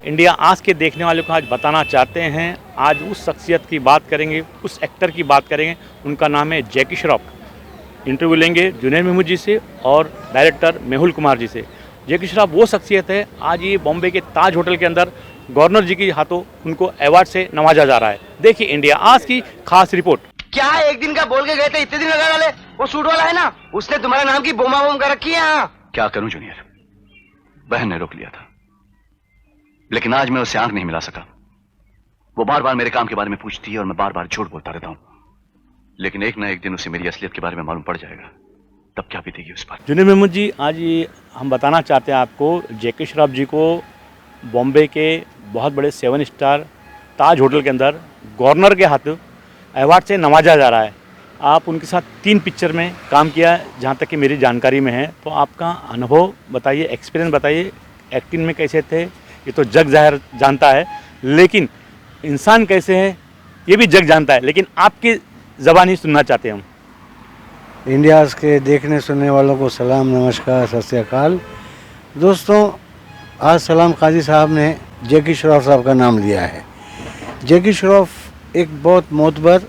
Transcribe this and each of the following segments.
India आज के देखने वालों को आज बताना चाहते हैं। आज उस शख्सियत की बात करेंगे, उस एक्टर की बात करेंगे। उनका नाम है जैकी श्रॉफ। इंटरव्यू लेंगे जुनैद महमूद जी से और डायरेक्टर मेहुल कुमार जी से। जैकी श्रॉफ वो शख्सियत है, आज ये बॉम्बे के ताज होटल के अंदर गवर्नर जी के हाथों उनको अवार्ड से नवाजा जा रहा है। देखिए इंडिया आज की खास रिपोर्ट। क्या एक दिन का बोल के गए थे, इतने दिन लगा वाले? वो सूट वाला है ना, उसने तुम्हारे नाम की बोमा बोम कर रखी है। क्या करूं जूनियर, बहन ने रोक लिया था, लेकिन आज मैं उससे आंख नहीं मिला सका। वो बार बार मेरे काम के बारे में पूछती है और मैं बार बार झूठ बोलता रहता हूं, लेकिन एक ना एक दिन उसे मेरी असलियत के बारे में मालूम पड़ जाएगा, तब क्या बीतेगी उस पर। जुनैद महमूद जी, आज ये हम बताना चाहते हैं आपको, जैकी श्रॉफ जी को बॉम्बे के बहुत बड़े 7 स्टार ताज होटल के अंदर गवर्नर के हाथ अवार्ड से नवाजा जा रहा है। आप उनके साथ 3 पिक्चर में काम किया जहाँ तक कि मेरी जानकारी में है, तो आपका अनुभव बताइए, एक्सपीरियंस बताइए। एक्टिंग में कैसे थे ये तो जग जाहिर जानता है, लेकिन इंसान कैसे है ये भी जग जानता है, लेकिन आपकी ज़बानी सुनना चाहते हैं हम। इंडिया के देखने सुनने वालों को सलाम, नमस्कार, सत श्री अकाल। दोस्तों, आज सलाम काजी साहब ने जैकी श्रॉफ साहब का नाम लिया है। जैकी श्रॉफ एक बहुत मोतबर,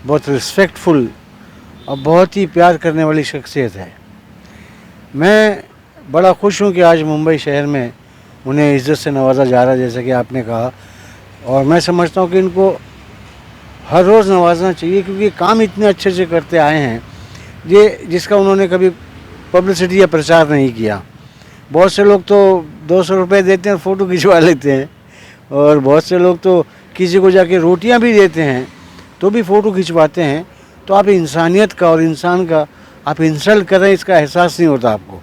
बहुत रिस्पेक्टफुल और बहुत ही प्यार करने वाली शख्सियत है। मैं बड़ा खुश हूँ कि आज मुंबई शहर में उन्हें इज़्ज़त से नवाजा जा रहा है, जैसे कि आपने कहा, और मैं समझता हूँ कि इनको हर रोज़ नवाजना चाहिए, क्योंकि काम इतने अच्छे से करते आए हैं ये जिसका उन्होंने कभी पब्लिसिटी या प्रचार नहीं किया। बहुत से लोग तो 200 रुपये देते हैं और फ़ोटो खिंचवा लेते हैं, और बहुत से लोग तो किसी को जाके रोटियां भी देते हैं तो भी फ़ोटो खिंचवाते हैं। तो आप इंसानियत का और इंसान का आप इंसल्ट कर रहे हैं, इसका एहसास नहीं होता आपको,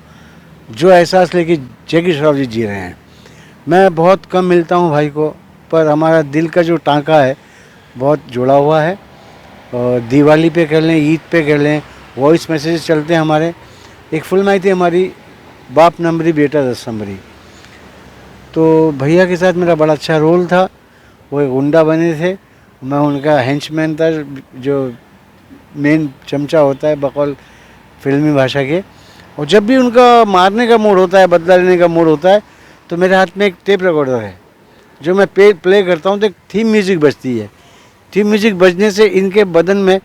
जो एहसास लेके जैकी श्रॉफ जी जी रहे हैं। मैं बहुत कम मिलता हूँ भाई को, पर हमारा दिल का जो टांका है बहुत जुड़ा हुआ है। और दिवाली पे कर लें, ईद पे कर लें, वॉइस मैसेज चलते हैं हमारे। एक फिल्म आई थी हमारी, बाप नंबरी बेटा 10 नंबरी, तो भैया के साथ मेरा बड़ा अच्छा रोल था। वो एक गुंडा बने थे, मैं उनका हेंचमैन था, जो मेन चमचा होता है बकौल फिल्मी भाषा के। और जब भी उनका मारने का मूड होता है, बदला लेने का मूड होता है, तो मेरे हाथ में एक टेप रिकॉर्डर है जो मैं प्ले करता हूँ, तो एक थीम म्यूज़िक बजती है। थीम म्यूज़िक बजने से इनके बदन में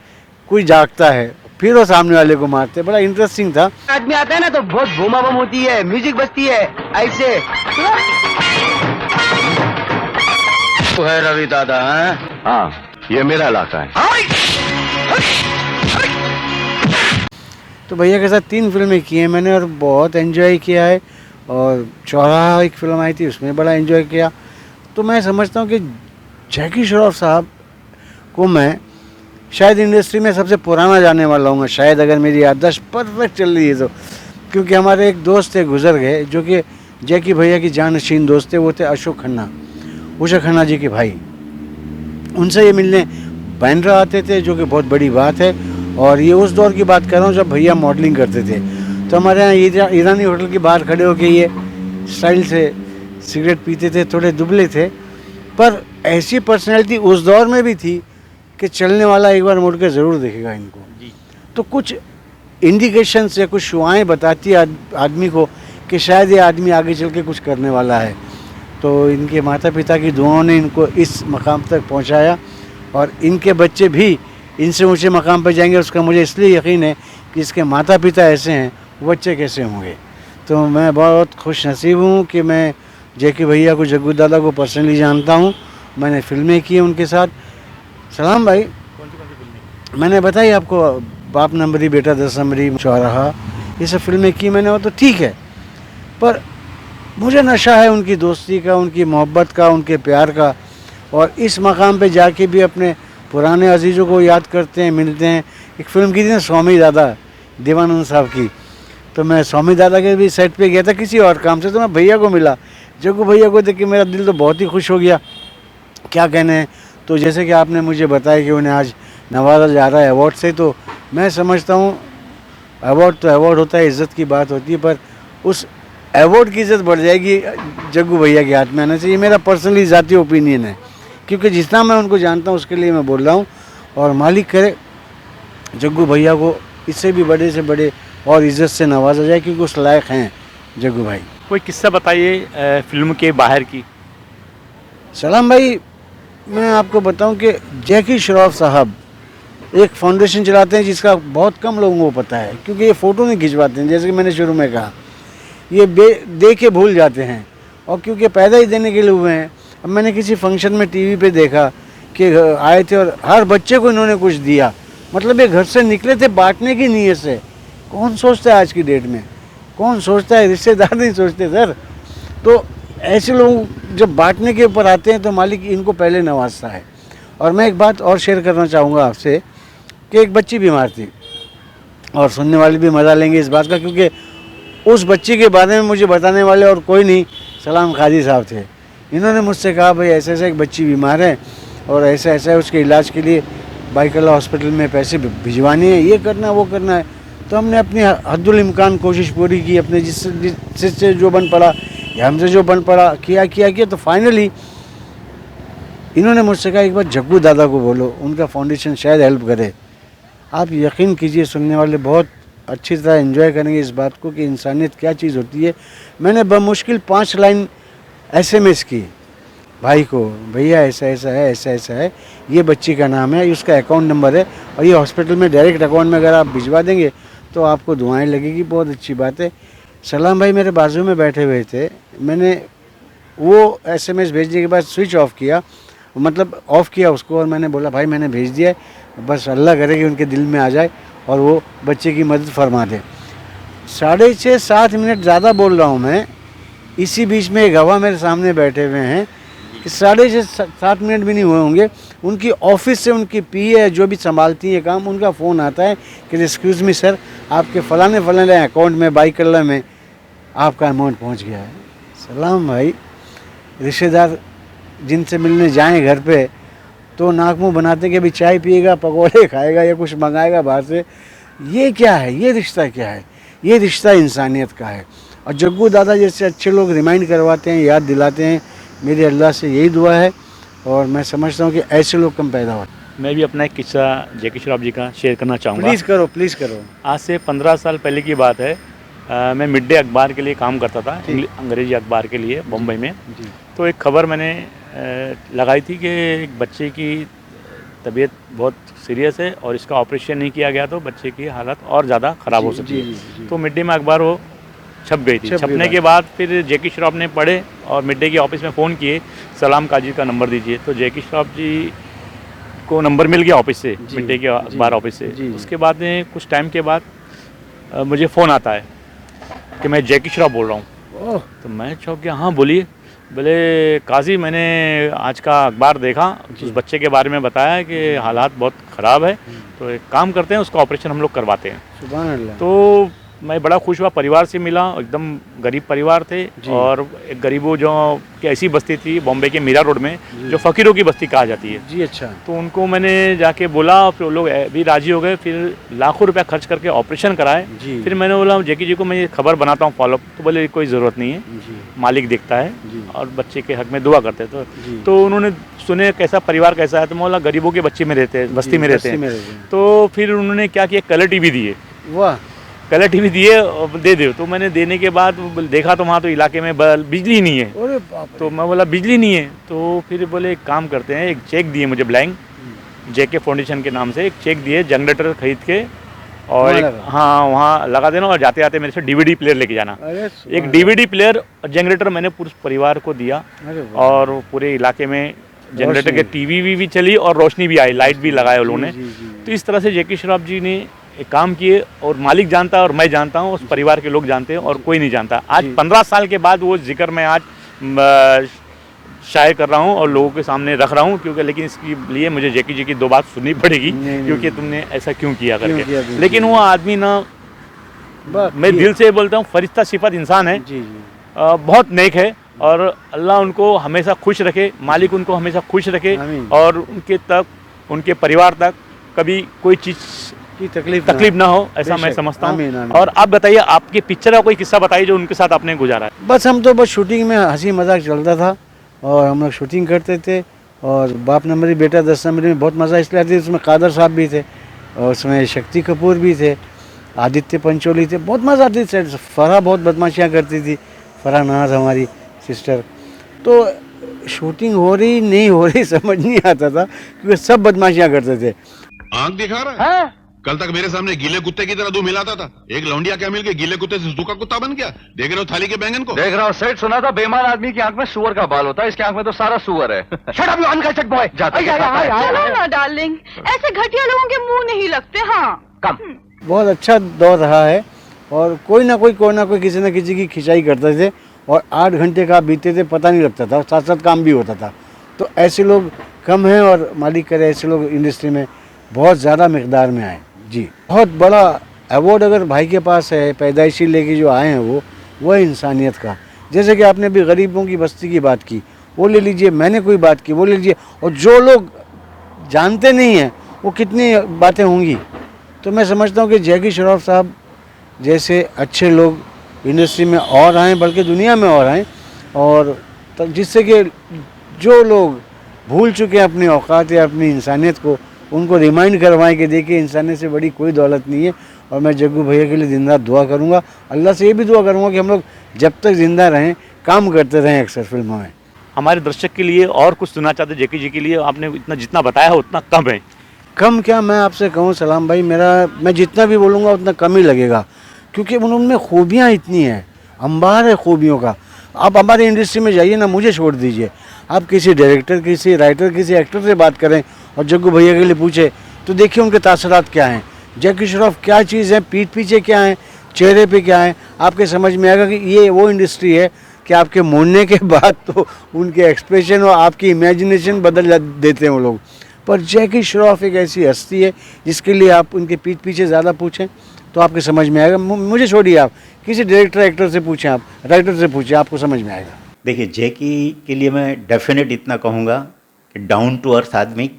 कोई जागता है, फिर वो सामने वाले को मारते। बड़ा इंटरेस्टिंग था। आदमी आता है ना तो बहुत बोमा बम होती है, म्यूजिक बजती है ऐसे। तो है रवि दादा? हाँ, ये मेरा इलाका है। तो भैया के साथ 3 फिल्में की हैं मैंने और बहुत एंजॉय किया है। और चौराहा एक फिल्म आई थी, उसमें बड़ा एंजॉय किया। तो मैं समझता हूँ कि जैकी श्रॉफ साहब को मैं शायद इंडस्ट्री में सबसे पुराना जाने वाला हूँ, शायद, अगर मेरी याददाश्त परफेक्ट चल रही है तो। क्योंकि हमारे एक दोस्त थे, गुजर गए, जो कि जैकी भैया की जानशीन दोस्त थे। वो थे अशोक खन्ना, उषा खन्ना जी के भाई। उनसे ये मिलने बांद्रा आते थे, जो कि बहुत बड़ी बात है। और ये उस दौर की बात कर रहा हूँ जब भैया मॉडलिंग करते थे। तो हमारे यहाँ ईरानी होटल के बाहर खड़े होकर ये स्टाइल से सिगरेट पीते थे, थोड़े दुबले थे, पर ऐसी पर्सनैलिटी उस दौर में भी थी कि चलने वाला एक बार मुड़ के ज़रूर देखेगा इनको। तो कुछ इंडिकेशन से, कुछ शुआएँ बताती है आदमी को कि शायद ये आदमी आगे चल के कुछ करने वाला है। तो इनके माता पिता की दुआओं ने इनको इस मकाम तक पहुंचाया, और इनके बच्चे भी इनसे ऊंचे मकाम पर जाएंगे। उसका मुझे इसलिए यकीन है कि इसके माता पिता ऐसे हैं, बच्चे कैसे होंगे। तो मैं बहुत खुश नसीब हूँ कि मैं जैकी भैया को, जग्गू दादा को पर्सनली जानता हूँ। मैंने फिल्में की उनके साथ। सलाम भाई, कौन सी फिल्में? मैंने बताई आपको, बाप नंबरी बेटा 10 नंबरी, चौराहा, ये सब फिल्में की मैंने। वो तो ठीक है, पर मुझे नशा है उनकी दोस्ती का, उनकी मोहब्बत का, उनके प्यार का। और इस मकाम पे जाके भी अपने पुराने अजीज़ों को याद करते हैं, मिलते हैं। एक फ़िल्म की थी ना स्वामी दादा, देवानंद साहब की, तो मैं स्वामी दादा के भी सेट पे गया था किसी और काम से, तो मैं भैया को मिला। जग्गू भैया को देख के मेरा दिल तो बहुत ही खुश हो गया, क्या कहने हैं। तो जैसे कि आपने मुझे बताया कि उन्हें आज नवाजा जा रहा है अवार्ड से, तो मैं समझता हूँ अवार्ड तो अवार्ड होता है, इज़्ज़त की बात होती है, पर उस अवार्ड की इज़्ज़त बढ़ जाएगी जग्गू भैया के हाथ में आने से। ये मेरा पर्सनली ज़ाती ओपिनियन है, क्योंकि जितना मैं उनको जानता हूँ उसके लिए मैं बोल रहा हूँ। और मालिक करे जग्गू भैया को इससे भी बड़े से बड़े और इज़्ज़त से नवाजा जाए, क्योंकि उस लायक हैं जग्गू भाई। कोई किस्सा बताइए फिल्म के बाहर की। सलाम भाई, मैं आपको बताऊं कि जैकी श्रॉफ साहब एक फाउंडेशन चलाते हैं जिसका बहुत कम लोगों को पता है, क्योंकि ये फ़ोटो नहीं खिंचवाते हैं, जैसे कि मैंने शुरू में कहा, ये दे के भूल जाते हैं, और क्योंकि पैदा ही देने के लिए हुए हैं। अब मैंने किसी फंक्शन में टीवी पे देखा कि आए थे और हर बच्चे को इन्होंने कुछ दिया, मतलब ये घर से निकले थे बांटने की नीयत से। कौन सोचता है आज की डेट में, कौन सोचता है, रिश्तेदार नहीं सोचते सर। तो ऐसे लोग जब बांटने के ऊपर आते हैं तो मालिक इनको पहले नवाजता है। और मैं एक बात और शेयर करना चाहूँगा आपसे कि एक बच्ची बीमार थी, और सुनने वाले भी मज़ा लेंगे इस बात का, क्योंकि उस बच्ची के बारे में मुझे बताने वाले और कोई नहीं, सलाम काजी साहब थे। इन्होंने मुझसे कहा भाई ऐसे ऐसे एक बच्ची बीमार है और ऐसा ऐसा है, उसके इलाज के लिए बाइकल्ला हॉस्पिटल में पैसे भिजवाने हैं, ये करना है वो करना है। तो हमने अपनी हद्दुल इम्कान कोशिश पूरी की, अपने जिससे जो बन पड़ा या हमसे जो बन पड़ा किया। तो फाइनली इन्होंने मुझसे कहा एक बार जग्गू दादा को बोलो, उनका फाउंडेशन शायद हेल्प करे। आप यकीन कीजिए सुनने वाले बहुत अच्छी तरह एंजॉय करेंगे इस बात को कि इंसानियत क्या चीज़ होती है। मैंने बमुश्किल 5 लाइन SMS की भाई को, भैया ऐसा ऐसा है, ऐसा ऐसा है, ये बच्ची का नाम है, उसका अकाउंट नंबर है, और ये हॉस्पिटल में डायरेक्ट अकाउंट में अगर आप भिजवा देंगे तो आपको दुआएं लगेगी, बहुत अच्छी बात है। सलाम भाई मेरे बाजू में बैठे हुए थे, मैंने वो SMS भेजने के बाद स्विच ऑफ किया, मतलब ऑफ़ किया उसको, और मैंने बोला भाई मैंने भेज दिया है, बस अल्लाह करे कि उनके दिल में आ जाए और वो बच्चे की मदद फरमा दे। 6.5-7 मिनट ज़्यादा बोल रहा हूँ मैं, इसी बीच में एक गवाह मेरे सामने बैठे हुए हैं, 6.5-7 मिनट भी नहीं हुए होंगे, उनकी ऑफिस से उनकी PA जो भी संभालती है काम, उनका फ़ोन आता है कि एक्सक्यूज़ मी सर, आपके फलाने अकाउंट में बाइकल्ला में आपका अमाउंट पहुंच गया है। सलाम भाई, रिश्तेदार जिनसे मिलने जाएं घर पे तो नाक मुँह बनाते कि अभी चाय पिएगा, पकौड़े खाएगा या कुछ मंगाएगा बाहर से। ये क्या है, ये रिश्ता क्या है? ये रिश्ता इंसानियत का है। और जग्गू दादा जैसे अच्छे लोग रिमाइंड करवाते हैं, याद दिलाते हैं, मेरी अल्लाह से यही दुआ है, और मैं समझता हूँ कि ऐसे लोग कम पैदा होते। मैं भी अपना एक किस्सा जैकी श्रॉफ जी का शेयर करना चाहूँगा। प्लीज़ करो। आज से 15 साल पहले की बात है। मैं मिड डे अखबार के लिए काम करता था, अंग्रेजी अखबार के लिए बम्बई में। तो एक खबर मैंने लगाई थी कि एक बच्चे की तबीयत बहुत सीरियस है और इसका ऑपरेशन नहीं किया गया तो बच्चे की हालत और ज़्यादा ख़राब हो सकती है। तो मिड डे में अखबार वो छप गई थी। छपने के बाद फिर जैकी श्रॉफ ने पढ़े और मिड डे के ऑफिस में फ़ोन किए, सलाम काजी का नंबर दीजिए। तो जैकी श्रॉफ जी को नंबर मिल गया ऑफिस से, मिड डे के अखबार ऑफिस से। उसके बाद में कुछ टाइम के बाद मुझे फ़ोन आता है कि मैं जैकी श्रॉफ बोल रहा हूँ। तो मैं चौंक गया। हाँ बोलिए। बोले काजी, मैंने आज का अखबार देखा, उस बच्चे के बारे में बताया कि हालात बहुत ख़राब है, तो एक काम करते हैं, उसका ऑपरेशन हम लोग करवाते हैं। सुभान अल्लाह। तो मैं बड़ा खुश हुआ, परिवार से मिला, एकदम गरीब परिवार थे, और एक गरीबों जो कि ऐसी बस्ती थी बॉम्बे के मीरा रोड में जो फ़कीरों की बस्ती कहा जाती है जी। अच्छा। तो उनको मैंने जाके बोला, फिर लोग भी राज़ी हो गए, फिर लाखों रुपया खर्च करके ऑपरेशन कराए। फिर मैंने बोला जैकी जी को मैं ये खबर बनाता हूँ फॉलोअप, तो बोले कोई ज़रूरत नहीं है, मालिक देखता है और बच्चे के हक में दुआ करते हैं। तो उन्होंने सुने कैसा परिवार कैसा है, तो मैं बोला गरीबों के बच्चे में रहते हैं, बस्ती में रहते हैं। तो फिर उन्होंने क्या किया, कलर TV दिए। वाह। कलर TV दिए, दे दो। तो मैंने देने के बाद देखा तो वहाँ तो इलाके में बिजली नहीं है। तो मैं बोला बिजली नहीं है, तो फिर बोले एक काम करते हैं, एक चेक दिए मुझे ब्लैंक, JK फाउंडेशन के नाम से एक चेक दिए, जनरेटर खरीद के, और एक हाँ वहाँ लगा देना, और जाते जाते मेरे से DVD प्लेयर लेके जाना। एक DVD प्लेयर और जनरेटर मैंने पूरे परिवार को दिया, और पूरे इलाके में जनरेटर के TV भी चली और रोशनी भी आई, लाइट भी लगाए उन्होंने। तो इस तरह से जैकी श्रॉफ जी ने एक काम किए, और मालिक जानता है और मैं जानता हूँ, उस परिवार के लोग जानते हैं और कोई नहीं जानता। आज 15 साल के बाद वो जिक्र मैं आज शायर कर रहा हूँ और लोगों के सामने रख रहा हूँ, क्योंकि लेकिन इसके लिए मुझे जैकी जी की 2 बात सुननी पड़ेगी, क्योंकि तुमने ऐसा क्यों किया करके। लेकिन वो आदमी ना, मैं दिल से बोलता हूँ, फरिश्ता सिफत इंसान है, बहुत नेक है, और अल्लाह उनको हमेशा खुश रखे, मालिक उनको हमेशा खुश रखे, और उनके तक, उनके परिवार तक कभी कोई चीज़ की तकलीफ ना हो, ऐसा मैं समझता हूँ। और आप बताइए, आपके पिक्चर का कोई किस्सा बताइए जो उनके साथ आपने गुजारा है। बस हम तो बस शूटिंग में हंसी मजाक चलता था, और हम लोग शूटिंग करते थे, और बाप नंबरी बेटा 10 नंबरी में बहुत मज़ा इसलिए आती थी। उसमें कादर साहब भी थे, और उसमें शक्ति कपूर भी थे, आदित्य पंचोली थे, बहुत मज़ा आती थी। फराह बहुत बदमाशियाँ करती थी, फराह नाज हमारी सिस्टर। तो शूटिंग हो रही नहीं हो रही समझ नहीं आता था, क्योंकि सब बदमाशियां करते थे। आंख दिखा रहा है? कल तक मेरे सामने गीले कुत्ते की तरह दूध मिलाता था, एक लौंडिया क्या मिलके गीले कुत्ते से सूखा कुत्ता बन गया। देख रहे हो थाली के बैंगन को? देख रहा हूँ सेठ, सुना था बेईमान आदमी की आंख में सुअर का बाल होता है, इसकी आंख में तो सारा सुअर है। Shut up you uncultured boy. चलो ना डार्लिंग, ऐसे घटिया लोगों के मुंह नहीं लगते। हाँ कम। बहुत अच्छा दौर रहा है, और कोई ना कोई किसी न किसी की खिंचाई करते थे, और 8 घंटे का बीते थे पता नहीं लगता था, साथ साथ काम भी होता था। तो ऐसे लोग कम हैं, और मालिक करे ऐसे लोग इंडस्ट्री में बहुत ज़्यादा मिकदार में आए। जी, बहुत बड़ा अवार्ड अगर भाई के पास है, पैदाइशी लेके जो आए हैं वो है इंसानियत का। जैसे कि आपने अभी गरीबों की बस्ती की बात की, वो ले लीजिए, मैंने कोई बात की वो ले लीजिए, और जो लोग जानते नहीं हैं वो कितनी बातें होंगी। तो मैं समझता हूँ कि जैकी श्रॉफ साहब जैसे अच्छे लोग इंडस्ट्री में और आएँ, बल्कि दुनिया में और आएँ, और जिससे कि जो लोग भूल चुके हैं अपनी औकात या अपनी इंसानियत को, उनको रिमाइंड करवाएं कि देखिए इंसानियत से बड़ी कोई दौलत नहीं है। और मैं जग्गू भैया के लिए दिन रात दुआ करूँगा, अल्लाह से ये भी दुआ करूँगा कि हम लोग जब तक ज़िंदा रहें काम करते रहें अक्सर फिल्मों में। हमारे दर्शक के लिए और कुछ सुनना चाहते जेकी जी के लिए? आपने इतना जितना बताया है उतना कम है। कम क्या, मैं आपसे कहूँ सलाम भाई, मैं जितना भी बोलूँगा उतना कम ही लगेगा, क्योंकि उनमें खूबियाँ इतनी हैं, अंबार है खूबियों का। आप हमारी इंडस्ट्री में जाइए ना, मुझे छोड़ दीजिए, आप किसी डायरेक्टर, किसी राइटर, किसी एक्टर से बात करें और जग्गू भैया के लिए पूछे तो देखिए उनके तासरात क्या हैं, जैकी श्रॉफ क्या चीज़ है, पीठ पीछे क्या है, चेहरे पे क्या है, आपके समझ में आएगा कि ये वो इंडस्ट्री है कि आपके मोड़ने के बाद तो उनके एक्सप्रेशन और आपकी इमेजिनेशन बदल देते हैं वो लोग। पर जैकी श्रॉफ एक ऐसी हस्ती है जिसके लिए आप उनके पीठ पीछे ज़्यादा पूछें तो आपके समझ में आएगा। मुझे छोड़िए, आप किसी डायरेक्टर एक्टर से पूछें, आप राइटर से पूछें, आपको समझ में आएगा। देखिए, जैकी के लिए मैं डेफिनेट इतना कहूँगा कि डाउन टू अर्थ आदमी,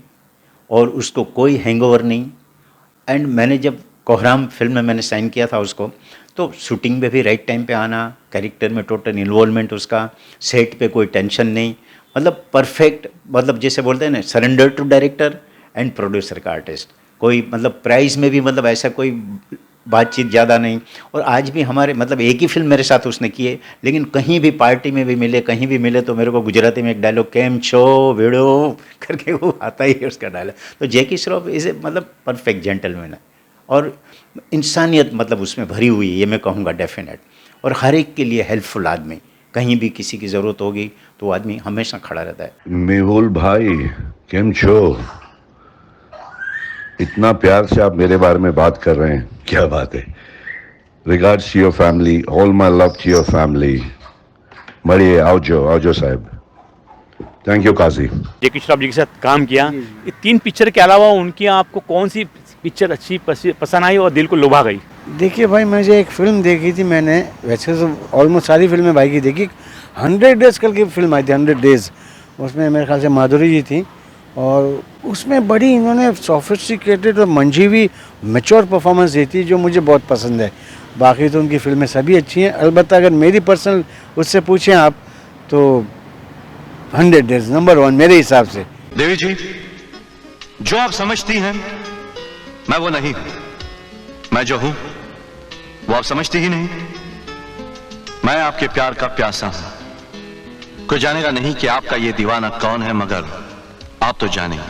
और उसको कोई हैंगओवर नहीं। एंड मैंने जब कोहराम फिल्म में मैंने साइन किया था उसको, तो शूटिंग में भी राइट टाइम पे आना, कैरेक्टर में टोटल इन्वॉल्वमेंट उसका, सेट पे कोई टेंशन नहीं, मतलब परफेक्ट, मतलब जैसे बोलते हैं ना, surrender to director and producer का आर्टिस्ट। कोई मतलब प्राइस में भी मतलब ऐसा कोई बातचीत ज़्यादा नहीं। और आज भी हमारे मतलब एक ही फिल्म मेरे साथ उसने की है, लेकिन कहीं भी पार्टी में भी मिले, कहीं भी मिले तो मेरे को गुजराती में एक डायलॉग केम छो वीडियो करके वो आता ही है उसका डायलॉग। तो जैकी श्रॉफ इज़ ए मतलब परफेक्ट जेंटलमैन है, और इंसानियत मतलब उसमें भरी हुई है, ये मैं कहूँगा डेफिनेट। और हर एक के लिए हेल्पफुल आदमी, कहीं भी किसी की ज़रूरत होगी तो आदमी हमेशा खड़ा रहता है। मेहुल भाई केम छो, इतना प्यार से आप मेरे बारे में बात कर रहे हैं, क्या बात है। Regards to your family, all my love to your family. बढ़िए, आओ साहब। Thank you Kazi. जेकी श्रॉफ जी के साथ काम किया, ये 3 पिक्चर के अलावा उनकी आपको कौन सी पिक्चर अच्छी पसंद आई और दिल को लुभा गई? देखिए भाई, मुझे एक फिल्म देखी थी मैंने, वैसे तो ऑलमोस्ट सारी फिल्में भाई की देखी। 100 डेज कल की फिल्म आई थी, 100 डेज। उसमें मेरे ख्याल से माधुरी जी थी, और उसमें बड़ी इन्होंने सोफिस्टिकेटेड और मंझी हुई मैच्योर परफॉर्मेंस दी थी, जो मुझे बहुत पसंद है। बाकी तो उनकी फिल्में सभी अच्छी हैं, अलबत्ता अगर मेरी पर्सनल उससे पूछें आप तो 100 डेज नंबर 1 मेरे हिसाब से। देवी जी, जो आप समझती हैं मैं वो नहीं हूं, मैं जो हूं वो आप समझती ही नहीं। मैं आपके प्यार का प्यासा हूं, कोई जानेगा नहीं कि आपका ये दीवाना कौन है, मगर आप तो जानेंगे।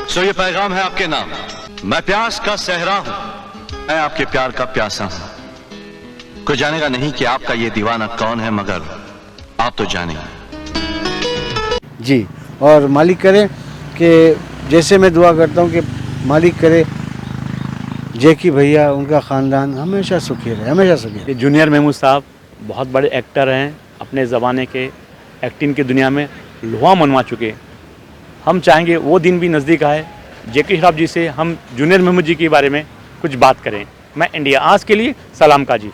सो ये पैगाम है आपके नाम, मैं प्यास का सहरा हूं, मैं आपके प्यार का प्यासा हूं, कोई जानेगा नहीं कि आपका ये दीवाना कौन है, मगर आप तो जानेंगे। जी, और मालिक करे कि जैसे मैं दुआ करता हूँ कि मालिक करे जैकी भैया, उनका ख़ानदान हमेशा सुखी रहे, हमेशा सुखी रहे। जूनियर महमूद साहब बहुत बड़े एक्टर हैं, अपने ज़माने के एक्टिंग की दुनिया में लोहा मनवा चुके। हम चाहेंगे वो दिन भी नज़दीक आए, जैकी श्रॉफ जी से हम जूनियर महमूद जी के बारे में कुछ बात करें। मैं इंडिया आज के लिए सलाम काजी।